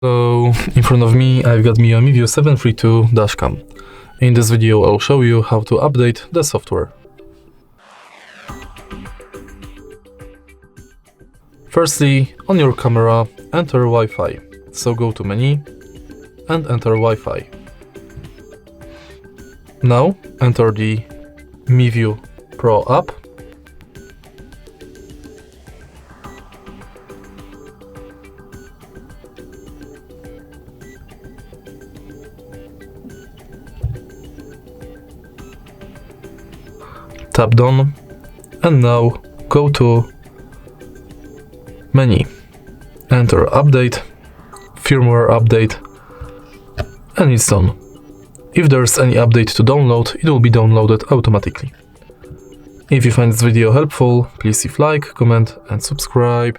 So in front of me I've got MIO MiVue 732 dashcam. In this video I'll show you how to update the software. Firstly, on your camera enter Wi-Fi. So go to menu and enter Wi-Fi. Now enter the MiVue Pro app. Tap done and now go to menu, enter update, firmware update, and it's done. If there's any update to download, it will be downloaded automatically. If you find this video helpful, please leave like, comment and subscribe.